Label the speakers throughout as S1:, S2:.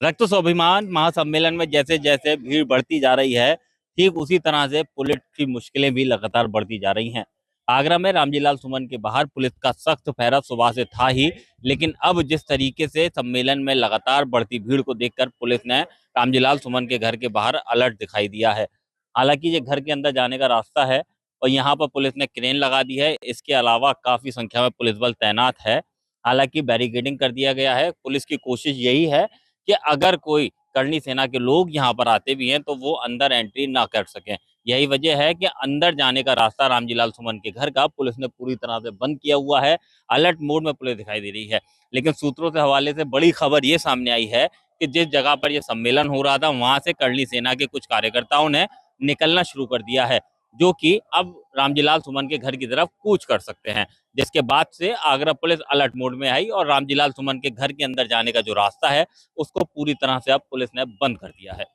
S1: रक्त स्वाभिमान महासम्मेलन में जैसे जैसे भीड़ बढ़ती जा रही है, ठीक उसी तरह से पुलिस की मुश्किलें भी लगातार बढ़ती जा रही हैं। आगरा में रामजीलाल सुमन के बाहर पुलिस का सख्त पहरा सुबह से था ही, लेकिन अब जिस तरीके से सम्मेलन में लगातार बढ़ती भीड़ को देखकर पुलिस ने रामजीलाल सुमन के घर के बाहर अलर्ट दिखाई दिया है। हालांकि ये घर के अंदर जाने का रास्ता है और यहाँ पर पुलिस ने क्रेन लगा दी है। इसके अलावा काफी संख्या में पुलिस बल तैनात है। हालांकि बैरिकेडिंग कर दिया गया है। पुलिस की कोशिश यही है कि अगर कोई करनी सेना के लोग यहाँ पर आते भी हैं तो वो अंदर एंट्री ना कर सकें। यही वजह है कि अंदर जाने का रास्ता रामजीलाल सुमन के घर का पुलिस ने पूरी तरह से बंद किया हुआ है। अलर्ट मोड में पुलिस दिखाई दे रही है। लेकिन सूत्रों से हवाले से बड़ी खबर ये सामने आई है कि जिस जगह पर यह सम्मेलन हो रहा था वहां से करनी सेना के कुछ कार्यकर्ताओं ने निकलना शुरू कर दिया है, जो कि अब रामजीलाल सुमन के घर की तरफ कूच कर सकते हैं। जिसके बाद से आगरा पुलिस अलर्ट मोड में आई और रामजीलाल सुमन के घर के अंदर जाने का जो रास्ता है उसको पूरी तरह से अब पुलिस ने बंद कर दिया है।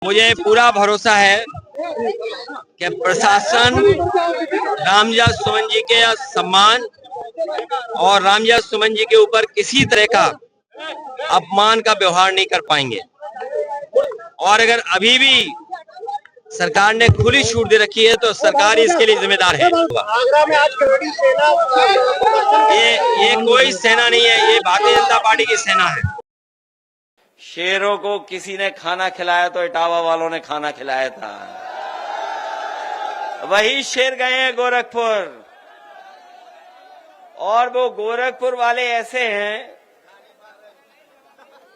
S2: मुझे पूरा भरोसा है कि प्रशासन रामजीलाल सुमन जी के सम्मान और रामजीलाल सुमन जी के ऊपर किसी तरह का अपमान का व्यवहार नहीं कर पाएंगे। और अगर अभी भी सरकार ने खुली छूट दे रखी है तो सरकार इसके लिए जिम्मेदार है।
S3: आगरा में आज बड़ी सेना
S2: ये कोई सेना नहीं है, ये भारतीय जनता पार्टी की सेना है। शेरों को किसी ने खाना खिलाया तो इटावा वालों ने खाना खिलाया था। वही शेर गए हैं गोरखपुर, और वो गोरखपुर वाले ऐसे हैं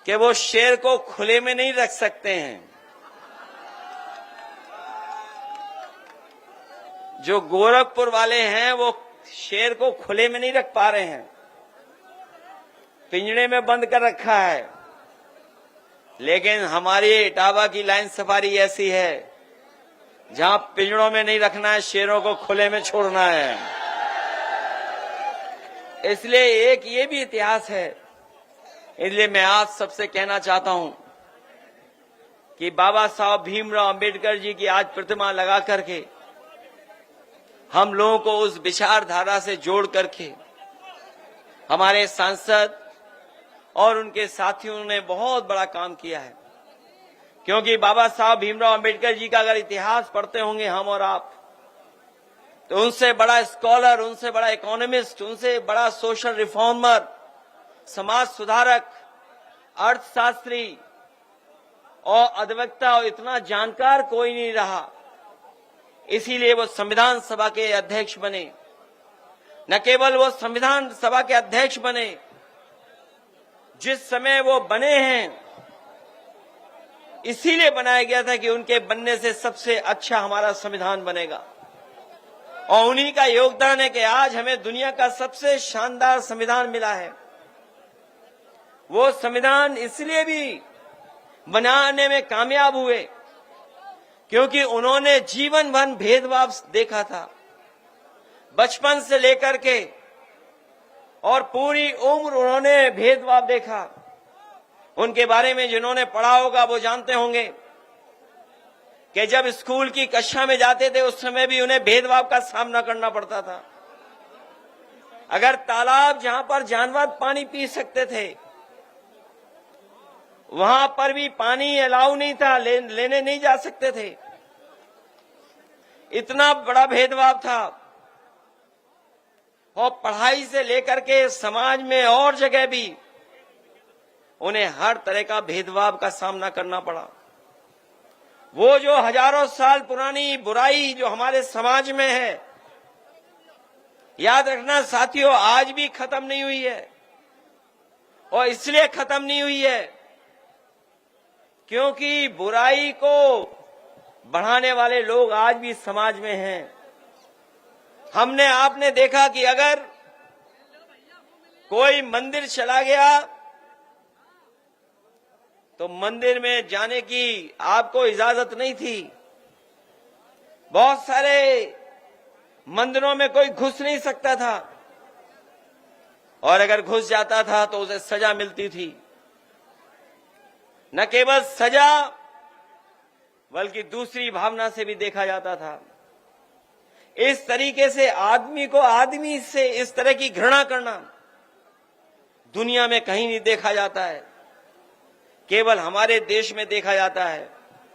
S2: कि वो शेर को खुले में नहीं रख सकते हैं। जो गोरखपुर वाले हैं वो शेर को खुले में नहीं रख पा रहे हैं, पिंजड़े में बंद कर रखा है। लेकिन हमारी इटावा की लाइन सफारी ऐसी है जहां पिंजड़ों में नहीं रखना है, शेरों को खुले में छोड़ना है। इसलिए एक ये भी इतिहास है। इसलिए मैं आज सबसे कहना चाहता हूं कि बाबा साहब भीमराव अंबेडकर जी की आज प्रतिमा लगा करके हम लोगों को उस विचारधारा से जोड़ करके हमारे सांसद और उनके साथियों ने बहुत बड़ा काम किया है। क्योंकि बाबा साहब भीमराव अंबेडकर जी का अगर इतिहास पढ़ते होंगे हम और आप, तो उनसे बड़ा स्कॉलर, उनसे बड़ा इकोनॉमिस्ट, उनसे बड़ा सोशल रिफॉर्मर, समाज सुधारक, अर्थशास्त्री और अधिवक्ता और इतना जानकार कोई नहीं रहा। इसीलिए वो संविधान सभा के अध्यक्ष बने। न केवल वो संविधान सभा के अध्यक्ष बने, जिस समय वो बने हैं इसीलिए बनाया गया था कि उनके बनने से सबसे अच्छा हमारा संविधान बनेगा। और उन्हीं का योगदान है कि आज हमें दुनिया का सबसे शानदार संविधान मिला है। वो संविधान इसलिए भी बनाने में कामयाब हुए क्योंकि उन्होंने जीवन भर भेदभाव देखा था, बचपन से लेकर के, और पूरी उम्र उन्होंने भेदभाव देखा। उनके बारे में जिन्होंने पढ़ा होगा वो जानते होंगे कि जब स्कूल की कक्षा में जाते थे उस समय भी उन्हें भेदभाव का सामना करना पड़ता था। अगर तालाब जहां पर जानवर पानी पी सकते थे वहां पर भी पानी अलाउ नहीं था, लेने नहीं जा सकते थे। इतना बड़ा भेदभाव था। और पढ़ाई से लेकर के समाज में और जगह भी उन्हें हर तरह का भेदभाव का सामना करना पड़ा। वो जो हजारों साल पुरानी बुराई जो हमारे समाज में है, याद रखना साथियों, आज भी खत्म नहीं हुई है। और इसलिए खत्म नहीं हुई है क्योंकि बुराई को बढ़ाने वाले लोग आज भी समाज में हैं। हमने आपने देखा कि अगर कोई मंदिर चला गया तो मंदिर में जाने की आपको इजाजत नहीं थी। बहुत सारे मंदिरों में कोई घुस नहीं सकता था, और अगर घुस जाता था तो उसे सजा मिलती थी। न केवल सजा बल्कि दूसरी भावना से भी देखा जाता था। इस तरीके से आदमी को आदमी से इस तरह की घृणा करना दुनिया में कहीं नहीं देखा जाता है। केवल हमारे देश में देखा जाता है।